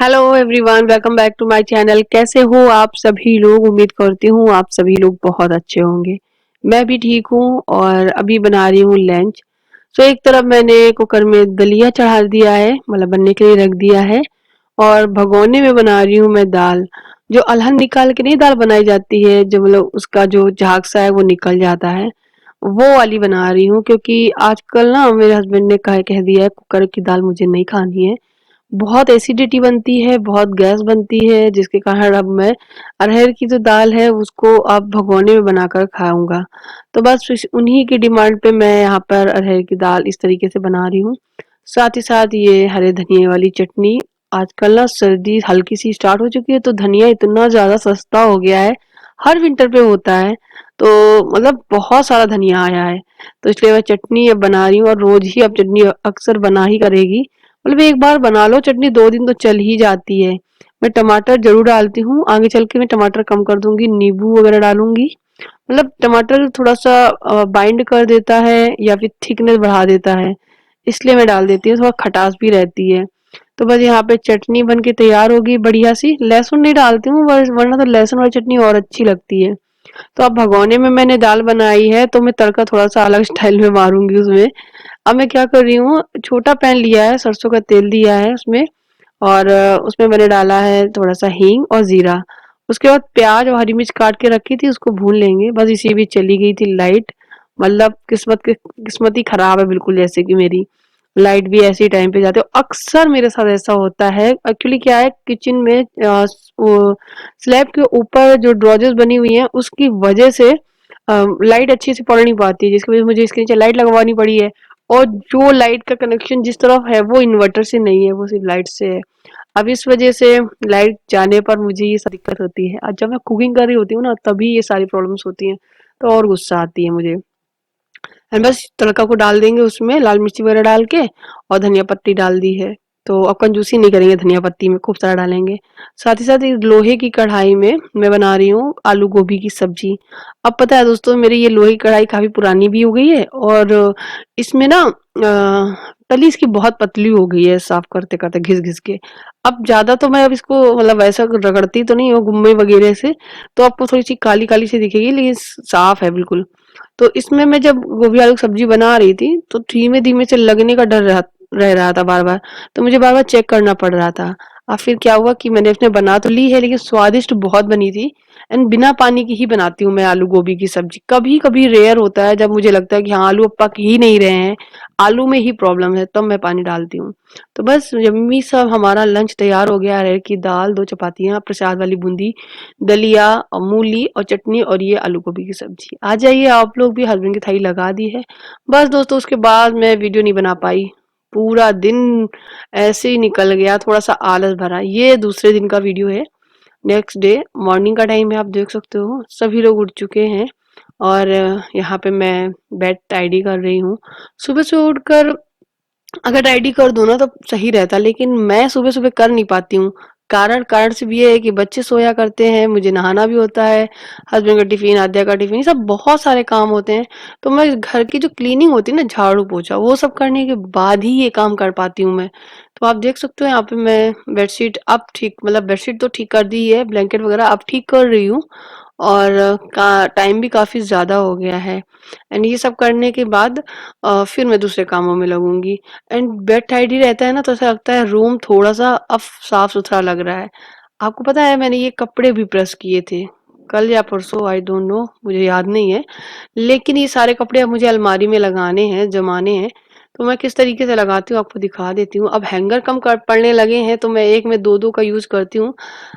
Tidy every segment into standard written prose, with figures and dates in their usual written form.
Hello everyone, welcome back to my channel. कैसे हो आप सभी लोग? उम्मीद करती हूँ आप सभी लोग बहुत अच्छे होंगे। मैं भी ठीक हूँ और अभी बना रही हूँ लंच। सो एक तरफ मैंने कुकर में दलिया चढ़ा दिया है, मतलब बनने के लिए रख दिया है। और भगोने में बना रही हूँ मैं दाल, जो अल्हन निकाल के नहीं दाल बनाई जाती है, जो मतलब उसका जो झाग सा है वो निकल जाता है, वो वाली बना रही हूँ। क्योंकि आजकल ना मेरे हस्बैंड ने कह दिया है कुकर की दाल मुझे नहीं खानी है। बहुत एसिडिटी बनती है, बहुत गैस बनती है, जिसके कारण अब मैं अरहर की जो दाल है उसको अब भगोने में बनाकर खाऊंगा। तो बस उन्हीं की डिमांड पे मैं यहाँ पर अरहर की दाल इस तरीके से बना रही हूँ। साथ ही साथ ये हरे धनिए वाली चटनी। आजकल ना सर्दी हल्की सी स्टार्ट हो चुकी है तो धनिया इतना ज्यादा सस्ता हो गया है, हर विंटर पे होता है। तो मतलब बहुत सारा धनिया आया है, तो इसलिए मैं चटनी अब बना रही हूँ और रोज ही अब चटनी अक्सर बना ही करेगी। मतलब एक बार बना लो चटनी, 2 दिन तो चल ही जाती है। मैं टमाटर ज़रूर डालती हूँ, आगे चल के मैं टमाटर कम कर दूँगी, नींबू वगैरह डालूँगी। मतलब टमाटर थोड़ा-सा बाइंड कर देता है या फिर थिकनेस बढ़ा देता है, इसलिए मैं डाल देती हूँ, थोड़ा खटास भी रहती है। तो बस यहाँ पे चटनी बन के तैयार होगी बढ़िया सी। लहसुन नहीं डालती हूँ वरना तो लहसुन वाली चटनी और अच्छी लगती है। तो अब भगोने में मैंने दाल बनाई है तो मैं तड़का थोड़ा-सा अलग स्टाइल में मारूँगी उसमें। अब मैं क्या कर रही हूँ, छोटा पैन लिया है, सरसों का तेल दिया है उसमें। और उसमें मैंने डाला है थोड़ा सा हींग और जीरा। उसके बाद प्याज और हरी मिर्च काट के रखी थी, उसको भून लेंगे। बस इसी बीच चली गई थी लाइट। मतलब किस्मत ही खराब है बिल्कुल, जैसे कि मेरी लाइट भी ऐसे ही टाइम पे जाते हो। अक्सर मेरे साथ ऐसा होता है। एक्चुअली क्या है, किचन में वो स्लैब के ऊपर जो ड्रॉजेस बनी हुई हैं उसकी वजह से लाइट अच्छे से पड़ नहीं पाती है, जिसकी वजह से मुझे इसके नीचे लाइट लगवानी पड़ी है। और जो लाइट का कनेक्शन जिस तरफ है वो इन्वर्टर से नहीं है, वो सिर्फ लाइट से है। अब इस वजह से लाइट जाने पर मुझे ये सारी दिक्कत होती है, और जब मैं कुकिंग कर रही होती हूँ ना तभी ये सारी प्रॉब्लम्स होती हैं। तो और गुस्सा आती है मुझे। एंड बस तड़का को डाल देंगे उसमें, लाल मिर्ची वगैरह डाल के। और धनिया पत्ती डाल दी है, तो अब कंजूसी नहीं करेंगे, धनिया पत्ती में खूब सारा डालेंगे। साथ ही साथ इस लोहे की कढ़ाई में मैं बना रही हूँ आलू गोभी की सब्जी। अब पता है दोस्तों, मेरी ये लोहे की कढ़ाई काफी पुरानी भी हो गई है, और इसमें ना तली इसकी बहुत पतली हो गई है, साफ करते करते घिस घिस के। अब ज्यादा तो मैं अब इसको मतलब वैसा रगड़ती तो नहीं हूँ गुम्मे वगैरह से, तो आपको थोड़ी सी काली काली सी दिखेगी, लेकिन साफ है बिल्कुल। तो इसमें मैं जब गोभी आलू की सब्जी बना रही थी तो धीमे धीमे से लगने का डर रह रहा था बार बार। तो मुझे बार बार चेक करना पड़ रहा था। और फिर क्या हुआ कि मैंने इसमें बना तो ली है, लेकिन स्वादिष्ट बहुत बनी थी। एंड बिना पानी की ही बनाती हूँ मैं आलू गोभी की सब्जी। कभी कभी रेयर होता है जब मुझे लगता है कि हाँ आलू अब पक ही नहीं रहे हैं, आलू में ही प्रॉब्लम है, तब मैं पानी डालती हूँ। तो बस यम्मी सब हमारा लंच तैयार हो गया। अरहर की दाल, 2 चपातियाँ, प्रसाद वाली बूंदी, दलिया और मूली और चटनी, और ये आलू गोभी की सब्जी। आ जाइए आप लोग भी, हस्बैंड की थाली लगा दी है। बस दोस्तों, उसके बाद मैं वीडियो नहीं बना पाई। पूरा दिन ऐसे ही निकल गया, थोड़ा सा आलस भरा। ये दूसरे दिन का वीडियो है। नेक्स्ट डे मॉर्निंग का टाइम है, आप देख सकते हो सभी लोग उठ चुके हैं। और यहाँ पे मैं बेड टाइडी कर रही हूँ। सुबह से उठकर अगर डायरी कर दूँ ना तो सही रहता, लेकिन मैं सुबह-सुबह कर नहीं पाती हूँ। कारण कारण सिर्फ़ ये है कि बच्चे सोया करते हैं, मुझे नहाना भी होता है, हस्बैंड का टिफ़िन, आद्या का टिफ़िन, ये सब बहुत सारे काम होते हैं। तो मैं घर की जो क्लीनिंग होती है ना, झाड़ू-पोछा, वो सब करने के बाद ही ये काम कर पाती हूँ मैं। तो आप देख सकते हो यहाँ पे मैं बेडशीट अब ठीक, मतलब बेडशीट तो ठीक कर दी है, ब्लैंकेट वगैरह अब ठीक कर रही हूँ। और का टाइम भी काफ़ी ज़्यादा हो गया है। एंड ये सब करने के बाद फिर मैं दूसरे कामों में लगूँगी। एंड बेड टाइडी रहता है ना, तो ऐसा लगता है रूम थोड़ा-सा अब साफ-सुथरा लग रहा है। आपको पता है मैंने ये कपड़े भी प्रेस किए थे, कल या परसों, आई डोंट नो, मुझे याद नहीं है। लेकिन ये सारे कपड़े अब मुझे अलमारी में लगाने हैं, जमाने हैं। तो मैं किस तरीके से लगाती हूँ आपको दिखा देती हूँ। अब हैंगर कम कर पड़ने लगे हैं तो मैं एक में 2-2 का यूज़ करती हूँ।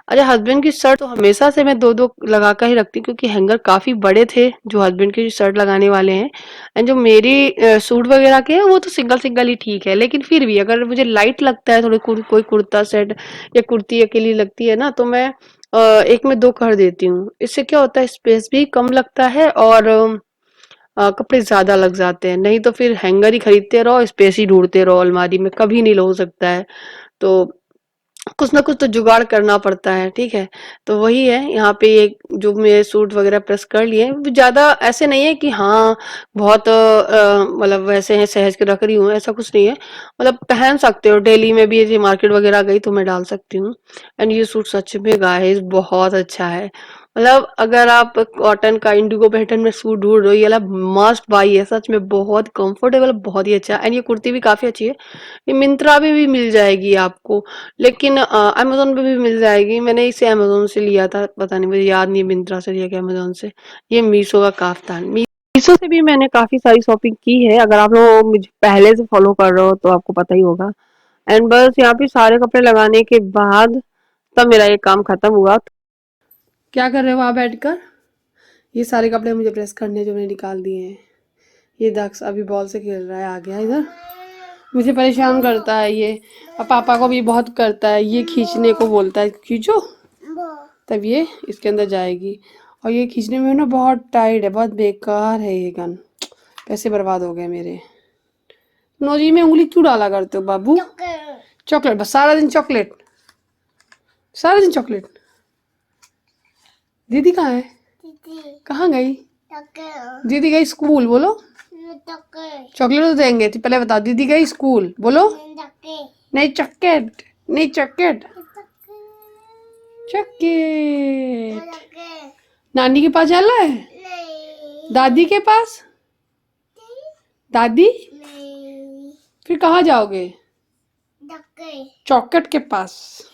अरे हस्बैंड की शर्ट तो हमेशा से मैं 2-2 लगा कर ही रखती हूँ, क्योंकि हैंगर काफ़ी बड़े थे जो हस्बैंड की शर्ट लगाने वाले हैं। एंड जो मेरी सूट वगैरह के हैं वो तो सिंगल-सिंगल ही ठीक है। लेकिन फिर भी अगर मुझे लाइट लगता है थोड़े कोई कुर्ता सेट या कुर्ती अकेली लगती है ना, तो मैं एक में 2 कर देती हूँ। इससे क्या होता है, स्पेस भी कम लगता है और कपड़े ज़्यादा लग जाते हैं। नहीं तो फिर हैंगर ही खरीदते रहो, स्पेस ही ढूँढते रहो अलमारी में, कभी नहीं हो सकता है। तो कुछ ना कुछ तो जुगाड़ करना पड़ता है, ठीक है। तो वही है, यहाँ पे ये जो मैं सूट वगैरह प्रेस कर लिए, ज्यादा ऐसे नहीं है कि हाँ बहुत मतलब वैसे हैं सहज के रख रही हूँ, ऐसा कुछ नहीं है। मतलब पहन सकते हो डेली में भी, ऐसे मार्केट वगैरह गई तो मैं डाल सकती हूँ। एंड ये सूट सच में गाइस बहुत अच्छा है। मतलब अगर आप कॉटन का इंडिगो पैटर्न में सूट ढूंढ रहे हो, ये वाला मस्ट बाई है, सच में बहुत कंफर्टेबल, बहुत ही अच्छा। एंड ये कुर्ती भी काफी अच्छी है। ये मिंत्रा पे भी मिल जाएगी आपको, लेकिन अमेज़न पे भी मिल जाएगी। मैंने इसे अमेज़न से लिया था, पता नहीं मुझे याद नहीं है मिंत्रा से लिया कि अमेज़न से। ये मीशो का काफ्तान, मीशो से भी मैंने काफ़ी सारी शॉपिंग की है। अगर आप लोग मुझे पहले से फॉलो कर रहे हो तो आपको पता ही होगा। एंड बस यहाँ पे सारे कपड़े लगाने के बाद तब मेरा ये काम खत्म हुआ। क्या कर रहे हो आप बैठकर? ये सारे कपड़े मुझे प्रेस करने जो मैंने निकाल दिए हैं। ये दक्ष अभी बॉल से खेल रहा है, आ गया इधर। मुझे परेशान करता है ये, और पापा को भी बहुत करता है। ये खींचने को बोलता है, खींचो, तब ये इसके अंदर जाएगी। और ये खींचने में ना बहुत टाइट है, बहुत बेकार है ये गन। पैसे बर्बाद हो गए मेरे। नोजी में उंगली क्यों डाला करते हो बाबू? चॉकलेट, बस सारा दिन चॉकलेट, सारा दिन चॉकलेट। दीदी कहाँ है? कहाँ गई? दीदी गई स्कूल, बोलो। चॉकलेट तो देंगे, तो पहले बताओ, दीदी गई स्कूल, बोलो। नहीं चॉकलेट, नहीं चॉकलेट, चॉकलेट। नानी के पास जाना है? दादी के पास? दादी? फिर कहाँ जाओगे? चॉकलेट के पास।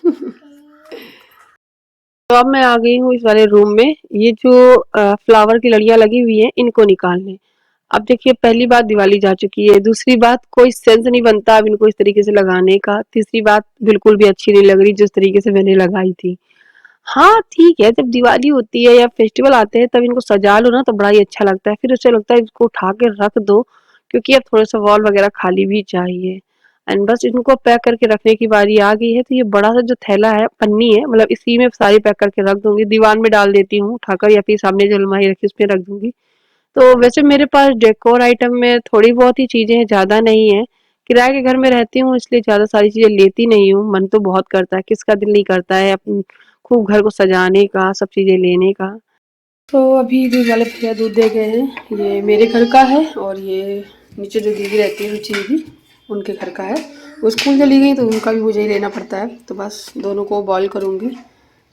तो अब मैं आ गई हूँ इस वाले रूम में। ये जो फ्लावर की लड़ियां लगी हुई हैं, इनको निकालने। अब देखिए, पहली बात दिवाली जा चुकी है, दूसरी बात कोई सेंस नहीं बनता अब इनको इस तरीके से लगाने का, तीसरी बात बिल्कुल भी अच्छी नहीं लग रही जिस तरीके से मैंने लगाई थी। हाँ ठीक है, जब दिवाली होती है या फेस्टिवल आते हैं तब इनको सजा लो ना तो बड़ा ही अच्छा लगता है, फिर उसे लगता है इसको उठा के रख दो, क्योंकि अब थोड़ा सा वॉल वगैरह खाली भी चाहिए। एंड बस इनको पैक करके रखने की बारी आ गई है। तो ये बड़ा सा जो थैला है, पन्नी है, मतलब इसी में सारी पैक करके रख दूंगी, दीवार में डाल देती हूँ उठाकर, या फिर सामने जो अलमारी रखी उसमें रख दूंगी। तो वैसे मेरे पास डेकोर आइटम में थोड़ी बहुत ही चीजें हैं, ज्यादा नहीं है। किराए के घर में रहती हूँ इसलिए ज्यादा सारी चीजें लेती नहीं हूँ। मन तो बहुत करता है, किसका दिल नहीं करता है अपन खूब घर को सजाने का, सब चीजें लेने का। तो अभी दूध वाले भैया दूध दे गए हैं। ये मेरे घर का है, और ये नीचे जो दीदी रहती है रुचि दीदी, उनके घर का है। वो स्कूल चली गई तो उनका भी मुझे ही लेना पड़ता है, तो बस दोनों को बॉईल करूँगी।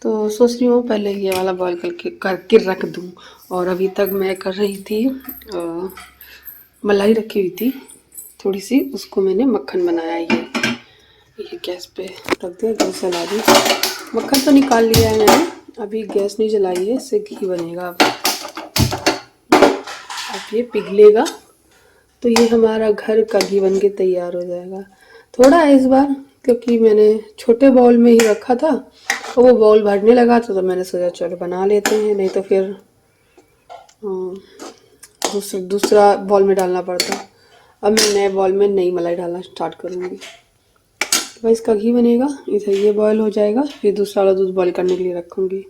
तो सोच रही हूँ पहले ये वाला बॉईल करके रख दूँ। और अभी तक मैं कर रही थी मलाई रखी हुई थी थोड़ी सी, उसको मैंने मक्खन बनाया। ये गैस पे रख दिया, गैस जला दी, मक्खन तो निकाल लिया है मैंने, अभी गैस नहीं जलाई है, इससे घी बनेगा। अब ये पिघलेगा तो ये हमारा घर का घी बन के तैयार हो जाएगा। थोड़ा है इस बार, क्योंकि मैंने छोटे बाउल में ही रखा था और वो बाउल भरने लगा था, तो मैंने सोचा चलो बना लेते हैं, नहीं तो फिर दूसरा बाउल में डालना पड़ता। अब मैं नए बाउल में नई मलाई डालना स्टार्ट करूँगी। तो इसका घी बनेगा, इधर ये बॉयल हो जाएगा, फिर दूसरा वाला दूध बॉयल करने के लिए रखूँगी।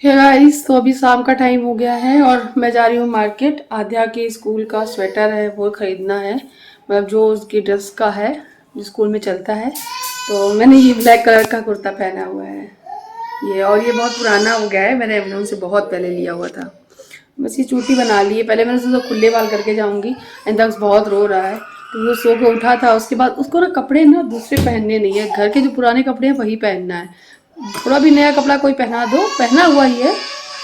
हे गाइस, तो अभी शाम का टाइम हो गया है और मैं जा रही हूँ मार्केट। आद्या के स्कूल का स्वेटर है वो खरीदना है, मतलब जो उसकी ड्रेस का है जो स्कूल में चलता है। तो मैंने ये ब्लैक कलर का कुर्ता पहना हुआ है ये, और ये बहुत पुराना हो गया है, मैंने अमेज़न से बहुत पहले लिया हुआ था। बस ये चूटी बना ली है, पहले मैंने सोचा खुले बाल करके जाऊँगी। एंड दक्ष बहुत रो रहा है, तो वो सो के उठा था। उसके बाद उसको ना कपड़े ना दूसरे पहनने नहीं है, घर के जो पुराने कपड़े हैं वही पहनना है। थोड़ा भी नया कपड़ा कोई पहना दो, पहना हुआ ही है,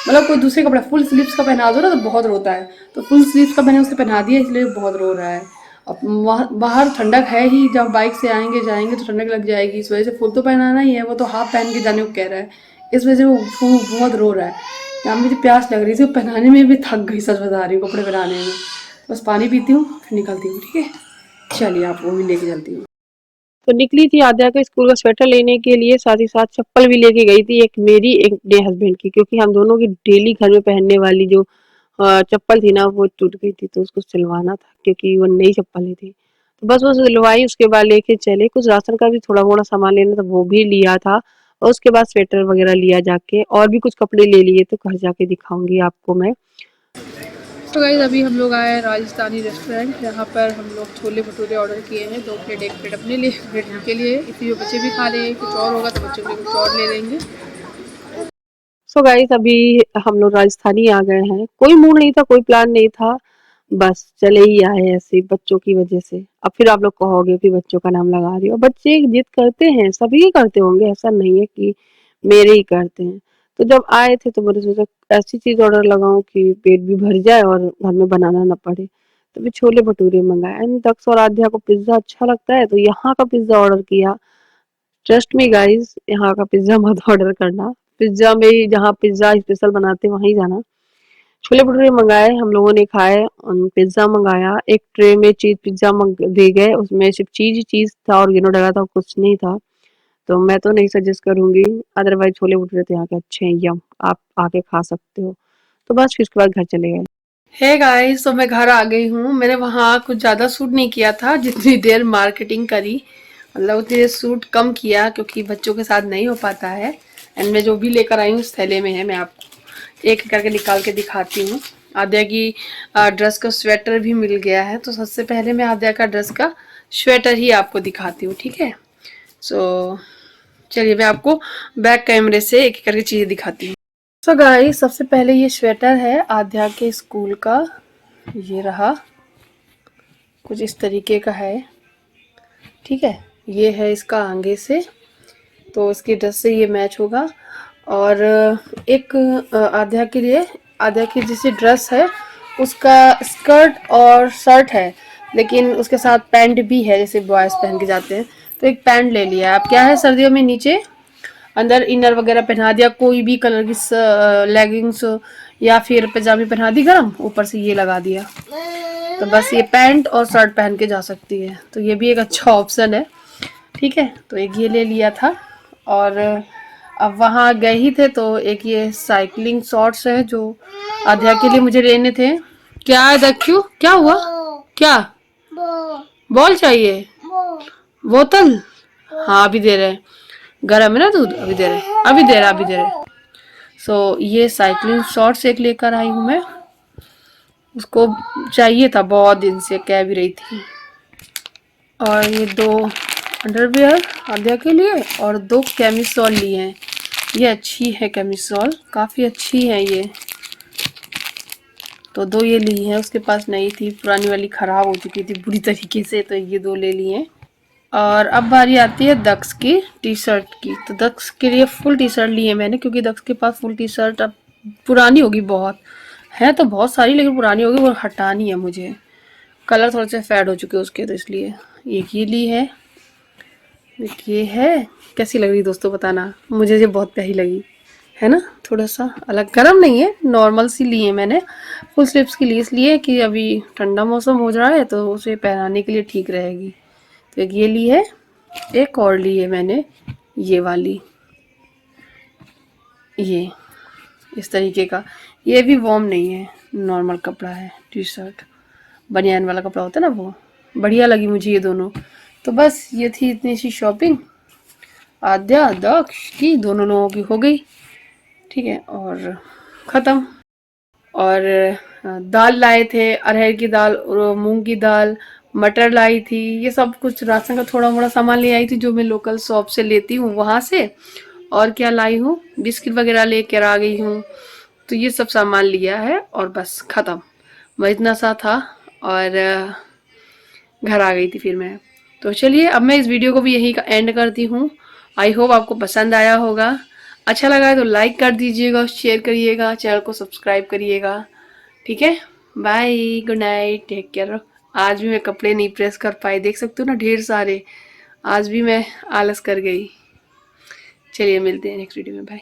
मतलब कोई दूसरे कपड़ा फुल स्लीव्स का पहना दो ना तो बहुत रोता है। तो फुल स्लीव्स का मैंने उसे पहना दिया, इसलिए बहुत रो रहा है। अब बाहर ठंडक है ही, जब बाइक से आएंगे जाएंगे तो ठंडक लग जाएगी, इस वजह से फुल तो पहनाना ही है। वो तो हाफ पहन के जाने को कह रहा है, इस वजह से वो बहुत रो रहा है। यहाँ मुझे प्यास लग रही थी, पहनाने में भी थक गई, सच बता रही हूँ, कपड़े पहनाने में। बस पानी पीती हूँ फिर निकलती हूँ, ठीक है। चलिए आपको भी लेके चलती हूँ। तो निकली थी आद्या के स्कूल का स्वेटर लेने के लिए, साथ ही साथ चप्पल भी लेके गई थी, एक मेरी एक मेरे हस्बैंड की, क्योंकि हम दोनों की डेली घर में पहनने वाली जो चप्पल थी ना वो टूट गई थी, तो उसको सिलवाना था क्योंकि वो नई चप्पलें थी। तो बस वो सिलवाई, उसके बाद लेके चले। कुछ राशन का भी थोड़ा मोड़ा सामान लेना था वो भी लिया था, और उसके बाद स्वेटर वगैरह लिया जाके, और भी कुछ कपड़े ले लिए, तो घर जाके दिखाऊंगी आपको मैं। तो गाइस अभी हम लोग आए हैं राजस्थानी रेस्टोरेंट, जहाँ पर हम लोग छोले भटूरे ऑर्डर किए हैं। 2 प्लेट, 1 प्लेट अपने लिए, 1 प्लेट इनके लिए। इसी बच्चे भी खा रहे हैं, कुछ और होगा तो बच्चों के लिए कुछ और ले लेंगे। सो गाइस अभी हम लोग राजस्थानी आ गए हैं। कोई मूड नहीं था, कोई प्लान नहीं था, बस चले ही आए ऐसे ही बच्चों की वजह से। अब फिर आप लोग कहोगे कि बच्चों का नाम लगा रही हो। बच्चे जिद करते हैं, सभी करते होंगे, ऐसा नहीं है कि मेरे ही करते हैं। तो जब आए थे तो मैंने सोचा ऐसी चीज ऑर्डर लगाऊं कि पेट भी भर जाए और घर में बनाना ना पड़े। तो फिर छोले भटूरे मंगाए। एंड दक्ष और आध्या को पिज्जा अच्छा लगता है, तो यहाँ का पिज्जा ऑर्डर किया। ट्रस्ट मी गाइस, यहाँ का पिज्जा मत ऑर्डर करना। पिज्जा में जहाँ पिज्जा स्पेशल बनाते हैं वहीं जाना। छोले भटूरे मंगाए, हम लोगों ने खाए। पिज्जा मंगाया, एक ट्रे में चीज पिज्जा दे गए, उसमें सिर्फ चीज ही चीज था, ऑरिगेनो डला था, कुछ नहीं था। तो मैं तो नहीं सजेस्ट करूंगी। अदरवाइज छोले भटूरे तो यहाँ के अच्छे हैं, यम, आप आके खा सकते हो। तो बस फिर उसके बाद घर चले गए। हे गाइस, तो मैं घर आ गई हूँ। मैंने वहाँ कुछ ज़्यादा शूट नहीं किया था, जितनी देर मार्केटिंग करी, मतलब उतनी देर शूट कम किया, क्योंकि बच्चों के साथ नहीं हो पाता है। एंड मैं जो भी लेकर आई हूँ इस थैले में है, मैं आपको एक करके निकाल के दिखाती हूँ। आद्या की ड्रेस का स्वेटर भी मिल गया है, तो सबसे पहले मैं आद्या का ड्रेस का स्वेटर ही आपको दिखाती हूँ, ठीक है। सो चलिए मैं आपको बैक कैमरे से एक एक करके चीज़ें दिखाती हूँ। सो गाइस सबसे पहले ये स्वेटर है आद्या के स्कूल का, ये रहा, कुछ इस तरीके का है, ठीक है। ये है इसका आगे से, तो इसकी ड्रेस से ये मैच होगा। और एक आद्या के लिए, आद्या की जैसी ड्रेस है उसका स्कर्ट और शर्ट है, लेकिन उसके साथ पैंट भी है, जैसे बॉयज पहन के जाते हैं। तो एक पैंट ले लिया। अब क्या है, सर्दियों में नीचे अंदर इनर वगैरह पहना दिया, कोई भी कलर की लेगिंग्स या फिर पजामी पहना दी गरम, ऊपर से ये लगा दिया, तो बस ये पैंट और शर्ट पहन के जा सकती है। तो ये भी एक अच्छा ऑप्शन है, ठीक है। तो एक ये ले लिया था। और अब वहाँ गए ही थे तो एक ये साइकिलिंग शॉर्ट्स है जो आध्या के लिए मुझे लेने थे। क्या है दक्षु, क्या हुआ, क्या बॉल चाहिए, बोतल, हाँ अभी दे रहे हैं, गर्म है ना दूध, अभी दे रहे, अभी दे रहा, अभी दे रहे। सो ये साइकिलिंग शॉर्ट्स एक लेकर आई हूँ मैं, उसको चाहिए था बहुत दिन से, कह भी रही थी। और ये 2 अंडरवियर आद्या के लिए और 2 कैमिसोल लिए हैं। ये अच्छी है कैमिसोल, काफ़ी अच्छी है ये, तो 2 ये ली हैं। उसके पास नहीं थी, पुरानी वाली ख़राब हो चुकी थी बुरी तरीके से, तो ये 2 ले लिए हैं। और अब बारी आती है दक्ष की टी शर्ट की। तो दक्ष के लिए फुल टी शर्ट ली है मैंने, क्योंकि दक्ष के पास फुल टी शर्ट अब पुरानी होगी बहुत, है तो बहुत सारी लेकिन पुरानी होगी, वो हटानी है मुझे, कलर थोड़े से फेड हो चुके हैं उसके, तो इसलिए एक ये ली है। एक ये है, कैसी लग रही दोस्तों बताना, मुझे ये बहुत प्यारी लगी है ना, थोड़ा सा अलग, गर्म नहीं है, नॉर्मल सी ली है मैंने, फुल स्लीव्स की ली इसलिए कि अभी ठंडा मौसम हो रहा है तो उसे पहनाने के लिए ठीक रहेगी। तो एक ये ली है, एक और ली है मैंने ये वाली, ये इस तरीके का, ये भी वार्म नहीं है, नॉर्मल कपड़ा है, टी शर्ट बनियान वाला कपड़ा होता है ना, वो बढ़िया लगी मुझे ये दोनों। तो बस ये थी इतनी सी शॉपिंग आद्या दक्ष की, दोनों लोगों की हो गई, ठीक है, और ख़त्म। और दाल लाए थे, अरहर की दाल और मूंग की दाल, मटर लाई थी, ये सब कुछ राशन का थोड़ा मोड़ा सामान ले आई थी जो मैं लोकल शॉप से लेती हूँ वहाँ से। और क्या लाई हूँ, बिस्किट वगैरह लेकर आ गई हूँ। तो ये सब सामान लिया है और बस ख़त्म, बस इतना सा था। और घर आ गई थी फिर मैं। तो चलिए अब मैं इस वीडियो को भी यहीं का एंड करती हूँ। आई होप आपको पसंद आया होगा, अच्छा लगा है तो लाइक कर दीजिएगा, शेयर करिएगा, चैनल को सब्सक्राइब करिएगा, ठीक है। Bye, good night, take care. आज भी मैं कपड़े नहीं प्रेस कर पाई, देख सकते हो ना ढेर सारे, आज भी मैं आलस कर गई। चलिए मिलते हैं नेक्स्ट वीडियो में, बाय।